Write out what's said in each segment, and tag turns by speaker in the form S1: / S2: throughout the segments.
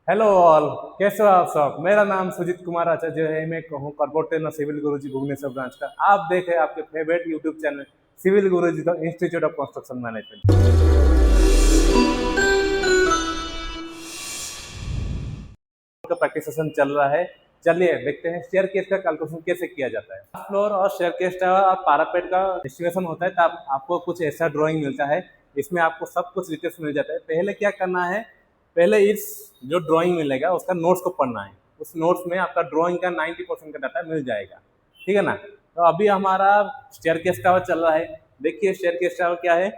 S1: Hello all. कैसे हो आप सब? मेरा नाम सुजीत कुमार आचार्य है। मैं हूँ corporate trainer civil Guruji Bhubaneswar branch का। आप देख रहे हैं आपके favourite YouTube channel civil Guruji the institute of construction management का प्रैक्टिस सेशन चल रहा है। चलिए देखते हैं स्टेयर केस का कैलकुलेशन कैसे किया जाता है। फ्लोर और स्टेयर केस का और पैरापेट का एस्टिमेशन होता है तब आपको कुछ ऐसा ड्राइंग मिलता है। इसमें आपको सब कुछ डिटेल्स मिल जाता है। पहले क्या करना है, पहले इस जो ड्राइंग मिलेगा उसका नोट्स को पढ़ना है। उस नोट्स में आपका ड्राइंग का 90% का डाटा मिल जाएगा। ठीक है ना। तो अभी हमारा स्टेयर केस टावर चल रहा है। देखिए स्टेयर केस टावर क्या है।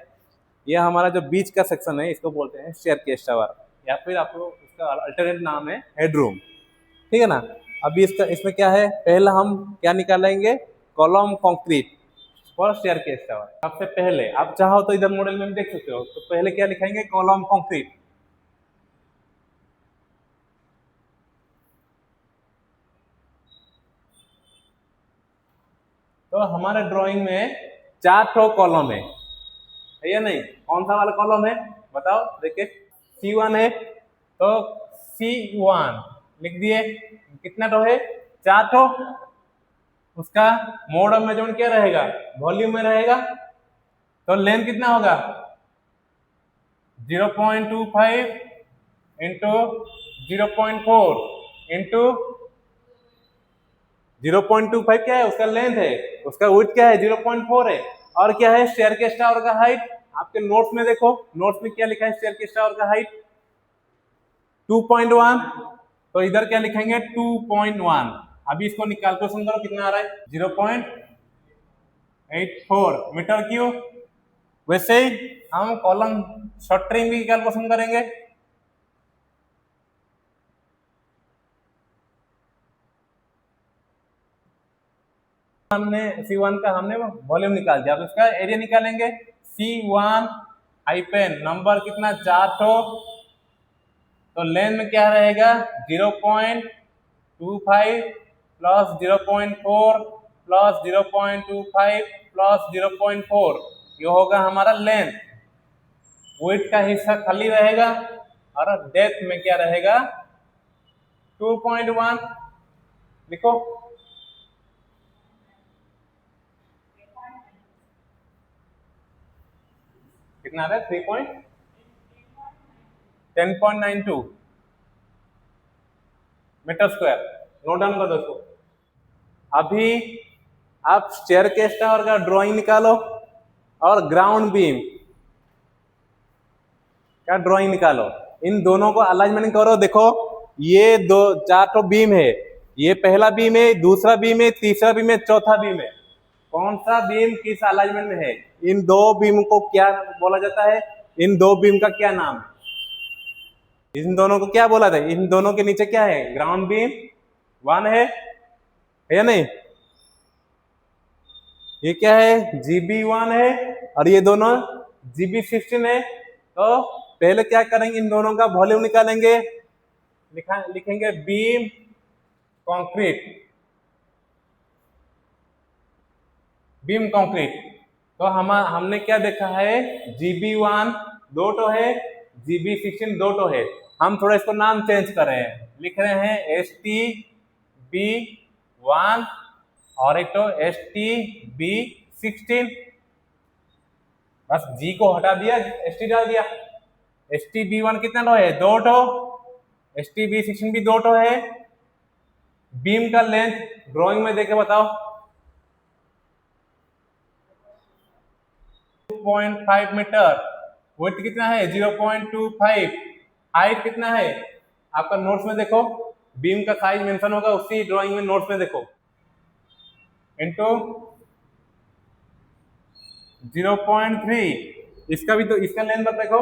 S1: यह हमारा जो बीच का सेक्शन है इसको बोलते हैं स्टेयर केस टावर, या फिर आपको इसका अल्टरनेट नाम है हेडरूम। ठीक है ना। अभी इसका इसमें क्या है, पहले हम क्या निकालेंगे, column concrete for staircase tower. सबसे पहले आप चाहो तो इधर मॉडल में देख सकते हो, तो पहले क्या लिखेंगे, कॉलम कंक्रीट। तो हमारे ड्राइंग में 4 कॉलम है या नहीं? कौन सा वाला कॉलम है बताओ, देखिए C1 है, तो C1 लिख दिए। कितना तो है, 4 उसका मोड ऑफ मेजरमेंट क्या रहेगा, वॉल्यूम में रहेगा। तो लेंथ कितना होगा, 0.25 इंटू 0.4 इंटू 0.25 क्या है उसका लेंथ है, उसका विड्थ क्या है 0.4 है। और क्या है स्टेयरकेस टावर का हाइट, आपके नोट्स में देखो, नोट्स में क्या लिखा है स्टेयरकेस टावर का हाइट 2.1। तो इधर क्या लिखेंगे 2.1। अभी इसको कैलकुलेशन करो कितना आ रहा है, 0.84 मीटर क्यूब। वैसे ही हम कॉलम शॉर्टरिंग भी कैलकुलेशन करेंगे। हमने C1 का हमने वॉल्यूम निकाल दिया, अब इसका एरिया निकालेंगे। C1 हाइपेन नंबर कितना 4 तो लेंथ में क्या रहेगा 0.25 प्लस 0.4 प्लस 0.25 प्लस 0.4, ये होगा हमारा लेंथ। विड्थ का हिस्सा खाली रहेगा और डेप्थ में क्या रहेगा 2.1। लिखो कितना आ रहा है 10.92 मीटर स्क्वायर। नोट डाउन कर दो इसको। अभी आप स्टेयरकेस टावर का ड्राइंग निकालो और ग्राउंड बीम का ड्राइंग निकालो। इन दोनों को अलाइनमेंट करो। देखो ये 4 बीम है, ये पहला बीम है, दूसरा बीम है, तीसरा बीम है, चौथा बीम है। कौन सा बीम किस अलाइनमेंट में है, इन 2 बीम को क्या बोला जाता है, इन 2 बीम का क्या नाम है, इन दोनों को क्या बोला था, इन दोनों के नीचे क्या है, ग्राउंड बीम 1 है या नहीं? ये क्या है GB1 है और ये दोनों GB16 है। तो पहले क्या करेंगे, इन दोनों का वॉल्यूम निकालेंगे। लिखेंगे बीम कंक्रीट, बीम कंक्रीट। तो हमने क्या देखा है, GB1 2 है, GB16 2 है। हम थोड़ा इसको नाम चेंज कर रहे हैं, लिख रहे हैं STB1 और एक तो STB16। बस G को हटा दिया, ST डाल दिया। STB1 कितना टो है 2, STB16 भी 2 है। बीम का लेंथ ड्राइंग में देके बताओ, 2.5 मीटर। विड्थ कितना है 0.25। हाइट कितना है आपका नोट्स में देखो, बीम का साइज मेंशन होगा उसी ड्राइंग में, नोट्स में देखो, इनटू 0.3। इसका भी तो इसका लेंथ देखो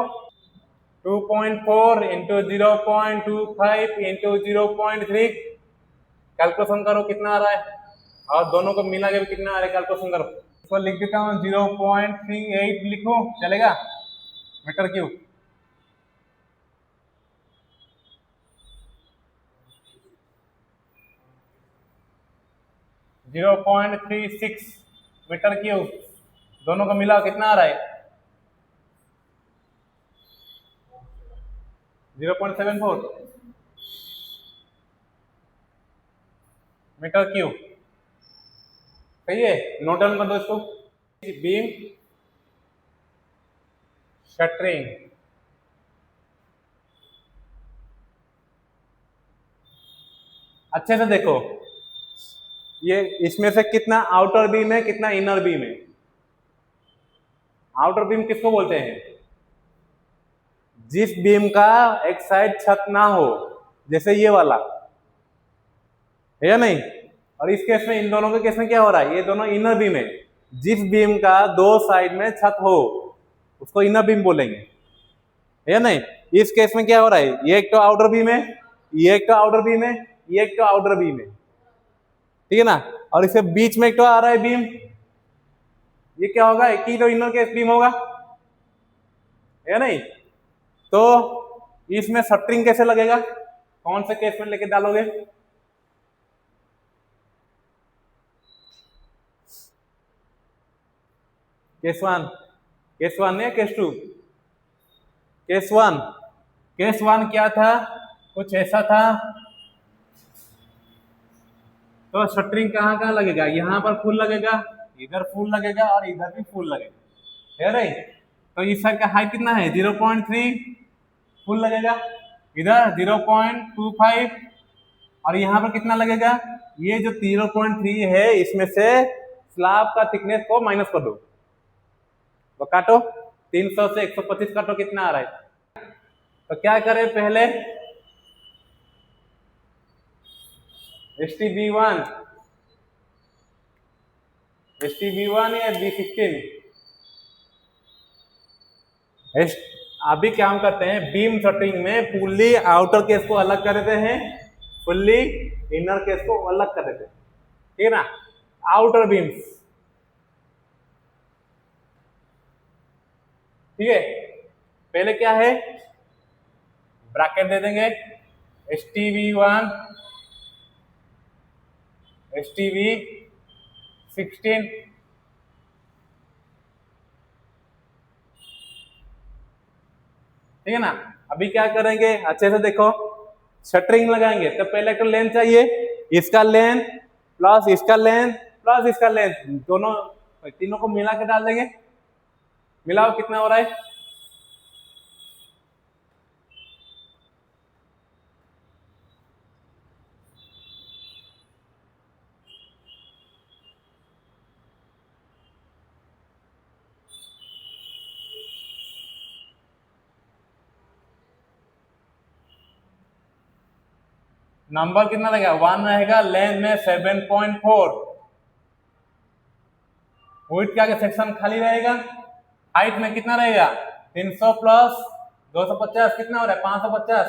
S1: 2.4 इंटू 0.25 इंटू 0.3। कैलकुलेशन करो कितना आ रहा है, और दोनों को मिला के भी कितना आ रहा है कैलकुलेशन करो। इसको लिख देता हूँ 0.38 लिखो, चलेगा metre cube. Zero 0.36 metre cube, दोनों को मिला कितना आ रहा है 0.74। Metre cube. सही है, नोट डाउन कर दो इसको। बीम शटरिंग, अच्छे से देखो, ये इसमें से कितना आउटर बीम है, कितना इनर बीम है। आउटर बीम किसको बोलते हैं? जिस बीम का एक साइड छत ना हो, जैसे ये वाला है या नहीं। और इस केस में, इन दोनों के केस में क्या हो रहा है, ये दोनों इनर बीम है। जिस बीम का दो साइड में छत हो उसको इनर बीम बोलेंगे, है या नहीं। इस केस में क्या हो रहा है, ये एक तो आउटर बीम है, ये एक तो आउटर बीम है, ये एक तो आउटर बीम है, ठीक है ना। और इसके बीच में एक तो आ रहा है बीम, ये क्या होगा, एक ही तो इनर केस बीम होगा, है या नहीं। तो इसमें शटरिंग कैसे लगेगा, कौन से केस में लेके डालोगे? केस वन या केस टू? केस वन क्या था, कुछ ऐसा था। तो शटरिंग कहाँ कहाँ लगेगा, यहाँ पर फुल लगेगा, इधर फुल लगेगा और इधर भी फुल लगेगा, है राइट। तो इस साइड का हाइट कितना है, 0.3 फुल लगेगा, इधर 0.25 और यहाँ पर कितना लगेगा, ये जो 0.3 है इसमें से स्लैब का थिकनेस को माइनस कर दो, तो काटो 300 से 125 काटो, कितना आ रहा है। तो क्या करें पहले, STB1 या B16। अभी क्या हम करते हैं, बीम शटरिंग में फुल्ली आउटर केस को अलग कर देते हैं, फुल्ली इनर केस को अलग कर देते हैं, ठीक है ना। आउटर बीम्स, ठीक है। पहले क्या है, ब्रैकेट दे देंगे, STB1 STB16, ठीक है ना। अभी क्या करेंगे, अच्छे से देखो, शटरिंग लगाएंगे तो पहले तो लेंथ चाहिए, इसका लेंथ प्लस इसका लेंथ प्लस इसका लेंथ, दोनों तीनों को मिला के डाल देंगे। मिलाओ कितना हो रहा है, नंबर कितना रहेगा, 1 रहेगा, लेंथ में 7.4, विड्थ का सेक्शन खाली रहेगा, हाइट में कितना रहेगा, 300 प्लस 250 कितना हो रहा है, 550,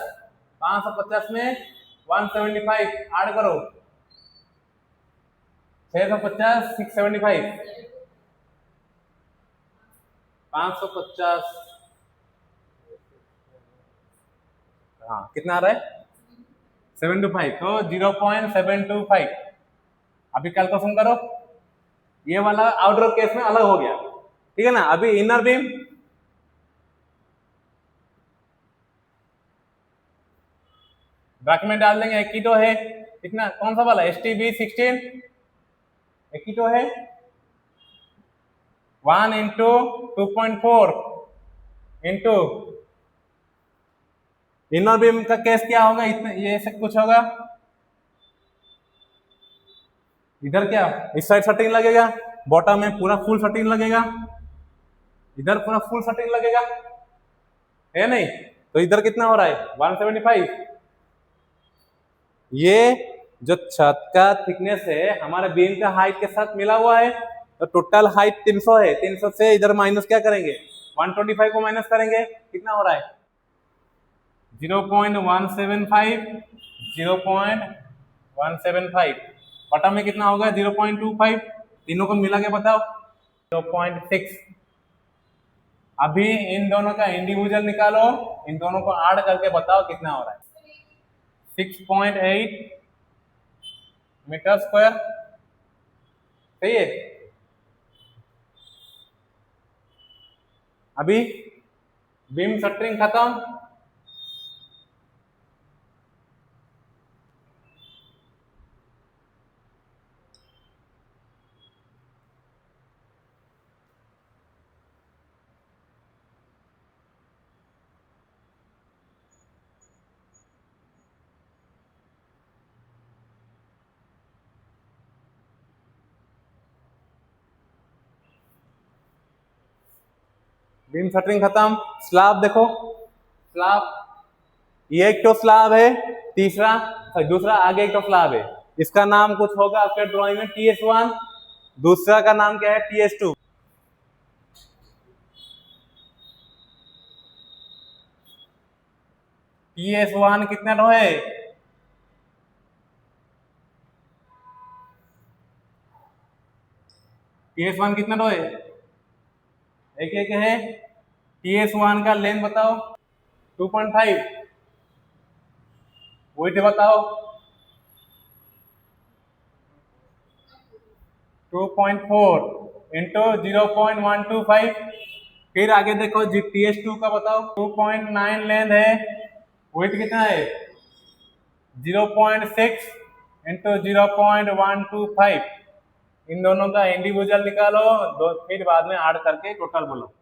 S1: 550 में 175 ऐड करो, 650 675 550, हाँ कितना आ रहा है, 725, तो 0.725। अभी कैलकुलेशन करो, ये वाला आउटर केस में अलग हो गया, ठीक है ना। अभी इनर बीम, ब्रैकेट में डाल देंगे, एक ही तो है, कितना, कौन सा वाला, STB16, एक ही तो है, 1 इंटू 2.4 इंटू इनर बीम का केस क्या होगा, इतना ये सब कुछ होगा, इधर क्या, इस साइड शटरिंग लगेगा, बॉटम में पूरा फुल शटरिंग लगेगा, इधर पूरा फुल शटरिंग लगेगा, है नहीं। तो इधर कितना हो रहा है, 175। ये जो छत का थिकनेस है हमारे बीम का हाइट के साथ मिला हुआ है, तो टोटल हाइट 300 है, 300 से इधर माइनस क्या करेंगे, 125 को माइनस करेंगे, कितना हो रहा है, 0.175, 0.175, बॉटम में कितना होगा, 0.25, तीनों को मिला के बताओ, 0.6। अभी इन दोनों का इंडिविजुअल निकालो, इन दोनों को ऐड करके बताओ कितना हो रहा है, 6.8 मीटर स्क्वायर, सही है। अभी बीम शटरिंग खत्म, बीम शटरिंग खत्म। स्लैब देखो, स्लैब ये एक तो स्लैब है, दूसरा आगे एक तो स्लैब है। इसका नाम कुछ होगा आपके ड्राइंग में TS1, दूसरा का नाम क्या है TS2। TS1 कितना रो है? TS1 कितना रो है? एक एक है। TS1 का लेंथ बताओ 2.5, वेट बताओ 2.4 इंटू 0.125। फिर आगे देखो TS2 का बताओ 2.9 लेंथ है, वेट कितना है 0.6 इंटू 0.125। इन दोनों का इंडिविजुअल निकालो दो, फिर बाद में ऐड करके टोटल बोलो।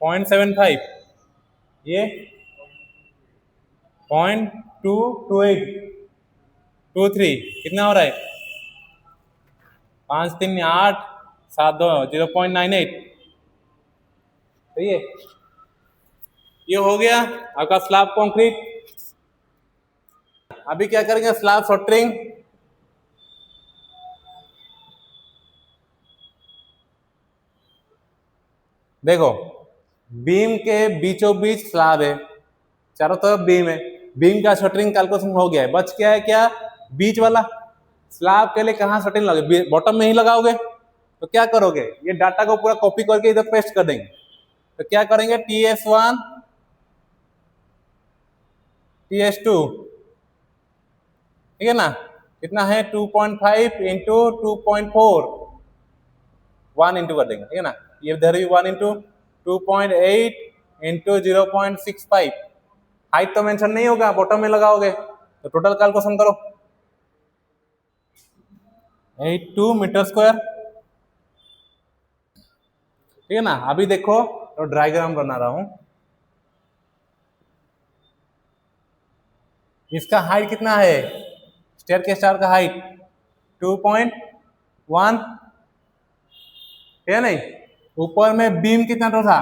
S1: 0.75, ये 0.22823 कितना हो रहा है? 5 3 8 7 2 0.98। सही है, ये हो गया आपका स्लैब कंक्रीट। अभी क्या करेंगे? Slab shuttering. देखो बीम के बीचों बीच स्लैब है, चारों तरफ बीम है, बीम का शटरिंग कैलकुलेशन हो गया है। बच क्या है? क्या बीच वाला। स्लैब के लिए कहाँ शटरिंग लगाओगे? बॉटम में ही लगाओगे। तो क्या करोगे? ये डाटा को पूरा कॉपी करके इधर पेस्ट कर देंगे। तो क्या करेंगे? TS1 TS2, ठीक है ना? कितना है? 2.5 इंटू 2.4, 1 इंटू कर देंगे, ठीक है ना? ये इधर भी 1 इंटू 2.8 इंटू 0.65। हाइट तो मेंशन नहीं होगा, बॉटम में लगाओगे। तो टोटल कैलकुलेशन करो 82 मीटर स्क्वायर, ठीक है ना? अभी देखो तो डायग्राम बना रहा हूं। इसका हाइट कितना है? स्टेयरकेस टावर का हाइट 2.1 है नहीं? ऊपर में बीम कितना तो था?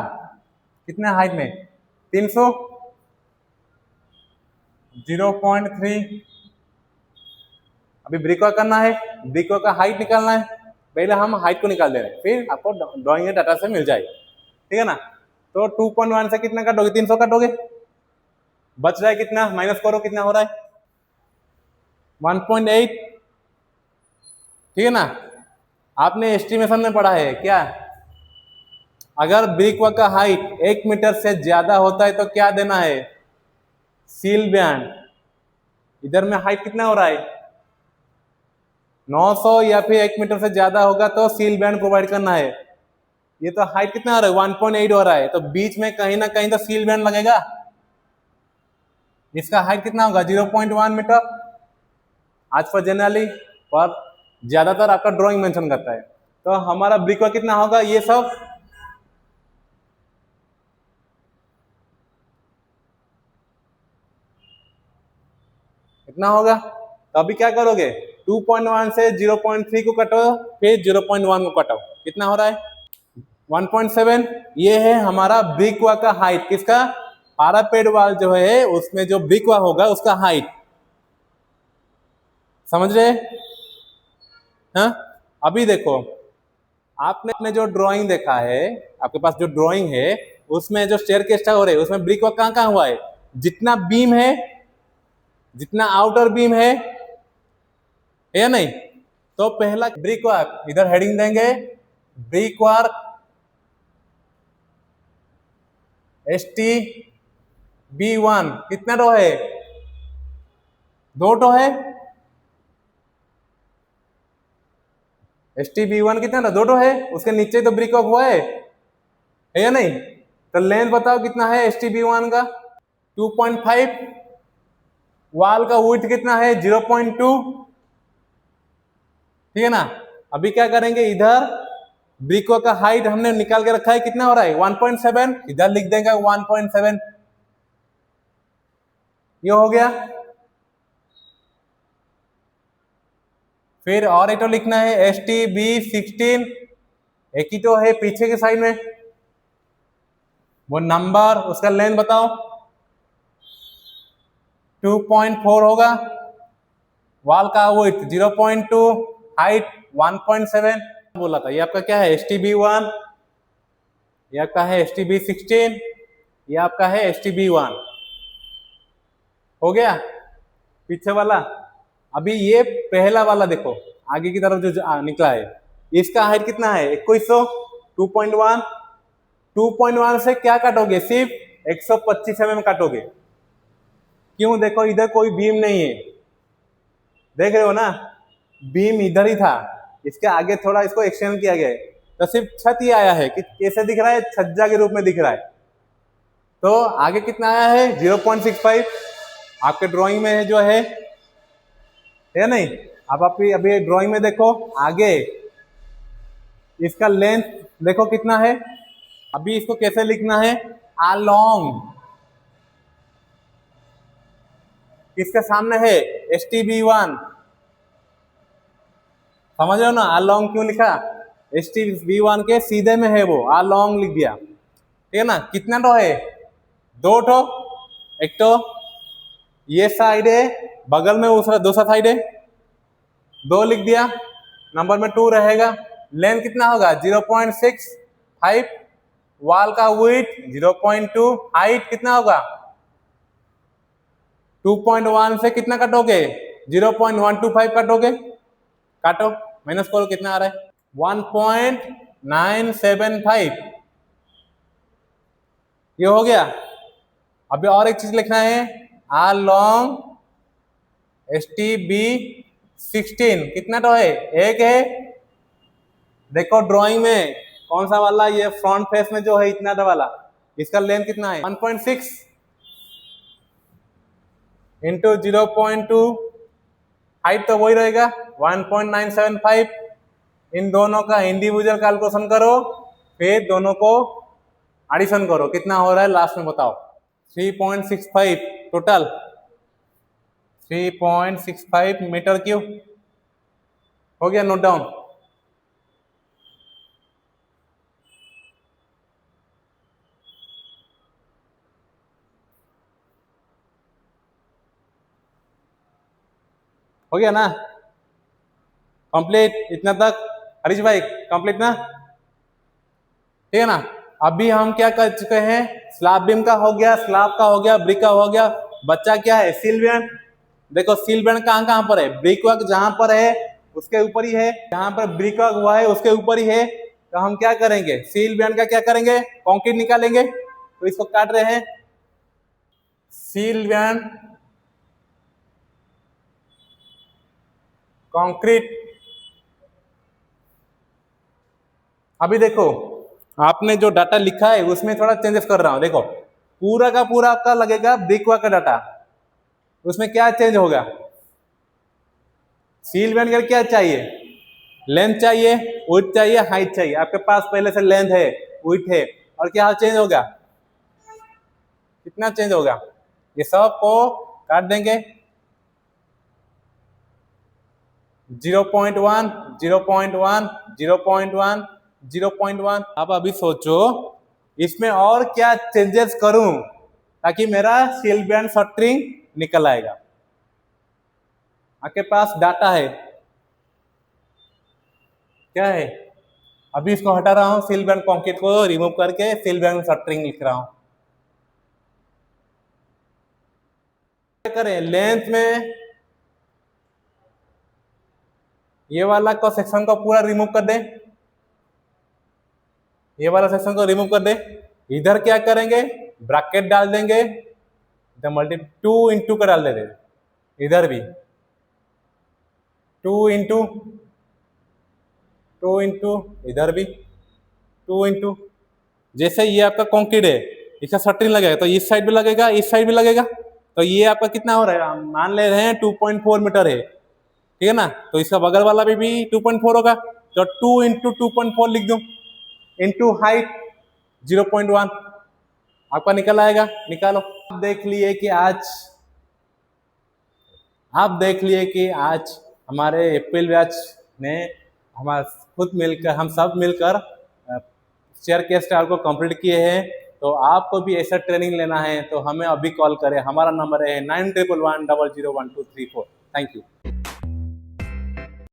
S1: कितने हाइट में? 300, 0.3। अभी ब्रिक वर्क करना है, ब्रिक वर्क का हाइट निकालना है। पहले हम हाइट को निकाल दे रहे हैं, फिर आपको ड्राइंग के डाटा से मिल जाएगा, ठीक है ना? तो 2.1 से कितना काटोगे? 300 काटोगे, बच रहा है कितना? माइनस करो, कितना हो रहा है? 1.8, ठीक है ना? आपने एस्टिमेशन में पढ़ा है क्या? अगर ब्रिक वर्क का हाइट 1 मीटर से ज्यादा होता है तो क्या देना है? Seal band. इधर में हाइट कितना हो रहा है? 900 या फिर 1 मीटर से ज्यादा होगा तो सील बैंड प्रोवाइड करना है। ये तो हाइट कितना हो रहा है? 1.8 हो रहा है, तो बीच में कहीं ना कहीं तो सील बैंड लगेगा। इसका हाइट कितना होगा? 0.1 मीटर। आज पर जनरली पर ज्यादातर आपका ड्राइंग मेंशन करता है। तो हमारा ब्रिक वर्क कितना होगा? ये सब कितना होगा? तो अभी क्या करोगे? 2.1 से 0.3 को कटो, फिर 0.1 को कटो, कितना हो रहा है? 1.7। ये है हमारा ब्रिक वर्क का हाइट। किसका? पैरापेट वाल जो है उसमें जो ब्रिक वर्क होगा उसका हाइट, समझ रहे? हाँ, अभी देखो आपने जो ड्राइंग देखा है, आपके पास जो ड्राइंग है उसमें जो स्टेयरकेस हो रहे उसमें ब्रिक वर्क कहाँ कहाँ हुआ है? जितना बीम है, जितना आउटर बीम है या नहीं? तो पहला ब्रिक वर्क, इधर हेडिंग देंगे ब्रिक वर्क STB1। कितना रो है? 2 टो है। STB1 कितना था? 2 टो है। उसके नीचे तो ब्रिक वर्क हुआ है या नहीं? तो लेंथ बताओ कितना है STB1 का? 2.5। वाल का विड्थ कितना है? 0.2, ठीक है ना? अभी क्या करेंगे? इधर ब्रिक वर्क का हाइट हमने निकाल के रखा है, कितना हो रहा है? 1.7। इधर लिख देंगे 1.7, ये हो गया। फिर और एक तो लिखना है STB16, एक ही तो है पीछे के साइड में, वो नंबर, उसका लेंथ बताओ। 2.4 होगा। वॉल का विड्थ 0.2, हाइट 1.7 बोला था। ये आपका क्या है, STB1, ये आपका है STB16, ये आपका है STB1। हो गया पीछे वाला। अभी ये पहला वाला देखो, आगे की तरफ जो निकला है, इसका हाइट कितना है, 2100। 2.1, 2.1 से क्या काटोगे, सिर्फ 125 mm काटोगे। क्यों, देखो इधर कोई बीम नहीं है, देख रहे हो ना, बीम इधर ही था, इसके आगे थोड़ा इसको एक्सटेंड किया गया है, तो सिर्फ छत ही आया है कि कैसे दिख रहा है, छज्जा के रूप में दिख रहा है। तो आगे कितना आया है, 0.65 आपके ड्राइंग में है जो है नहीं। अब आप अभी ड्राइंग में देखो, आगे इसका लेंथ देखो कितना है। अभी इसको कैसे लिखना है, अलोंग, किसके सामने है, STB1। समझ रहे हो ना, अलोंग क्यों लिखा, STB1 के सीधे में है वो, अलोंग लिख दिया, ठीक है ना। कितना टो है, 2 टो। एक तो ये साइड है, बगल में दूसरा साइड है, 2 लिख दिया, नंबर में 2 रहेगा। लेंथ कितना होगा, 0.65, वॉल का विड्थ 0.2, हाइट कितना होगा, 2.1 से कितना काटोगे, 0.125 काटोगे, काटो, माइनस करो, कितना आ रहा है, 1.975। ये हो गया। अभी और एक चीज लिखना है, अलोंग STB16 कितना तो है, 1 है। देखो ड्राइंग में कौन सा वाला, ये फ्रंट फेस में जो है इतना सा वाला, इसका लेंथ कितना है, 1.6 इंटू 0.2, हाइट तो वही रहेगा 1.975। इन दोनों का इंडिविजुअल कैलकुलेशन करो, फिर दोनों को एडिशन करो, कितना हो रहा है लास्ट में बताओ। 3.65 टोटल, 3.65 मीटर क्यूब। हो गया, नोट डाउन। हो गया ना, कंप्लीट इतना तक, हरीश भाई कंप्लीट ना, ठीक है ना। अभी हम क्या कर चुके हैं, स्लैब बीम का हो गया, स्लैब का हो गया, ब्रिक का हो गया, बच्चा क्या है, सील बैंड। देखो सील बैंड कहाँ कहाँ पर है, ब्रिक वर्क जहां पर है उसके ऊपर ही है, जहां पर ब्रिक वर्क हुआ है उसके ऊपर ही है। तो हम क्या करेंगे, सील बैंड का क्या करेंगे, कंक्रीट निकालेंगे। तो इसको काट रहे हैं, सील बैंड कंक्रीट। अभी देखो आपने जो डाटा लिखा है उसमें थोड़ा चेंजेस कर रहा हूं। देखो पूरा का पूरा आपका लगेगा ब्रिक वर्क का डाटा, उसमें क्या चेंज होगा, सील बैंड का क्या चाहिए, लेंथ चाहिए, विड्थ चाहिए, हाइट चाहिए। आपके पास पहले से लेंथ है, विड्थ है, और क्या चेंज होगा, कितना चेंज होगा, ये सब को काट देंगे। 0.1, 0.1, 0.1, 0.1। अब अभी सोचो इसमें और क्या चेंजेस करूं ताकि मेरा सील बैंड शॉर्टरिंग निकल आएगा। आपके पास डाटा है, क्या है, अभी इसको हटा रहा हूं, सील बैंड कंक्रीट को रिमूव करके सील बैंड शॉर्टरिंग लिख रहा हूं। करें लेंथ में ये वाला को सेक्शन को पूरा रिमूव कर दे, ये वाला सेक्शन को रिमूव कर दे। इधर क्या करेंगे, ब्रैकेट डाल देंगे, मल्टी 2 इंटू का डाल देंगे, इधर भी 2 इंटू, 2 इंटू, इधर भी 2 इंटू। जैसे ये आपका कंक्रीट है, इसका शटरिंग लगेगा तो इस साइड भी लगेगा, इस साइड भी लगेगा। तो ये आपका कितना हो रहा है, मान ले रहे हैं 2.4 मीटर है, ठीक है ना। तो इसका बगल वाला भी 2.4 होगा, तो 2 इंटू 2.4 लिख दूं, इंटू हाइट 0.1 आपका निकल आएगा। निकालो। आप देख लिए कि आज हमारे एप्रिल बैच ने हमारा खुद मिलकर, हम सब मिलकर चेयर के स्टार को कंप्लीट किए हैं। तो आपको भी ऐसा ट्रेनिंग लेना है तो हमें अभी कॉल करें। हमारा नंबर है 9111001234। Thank you.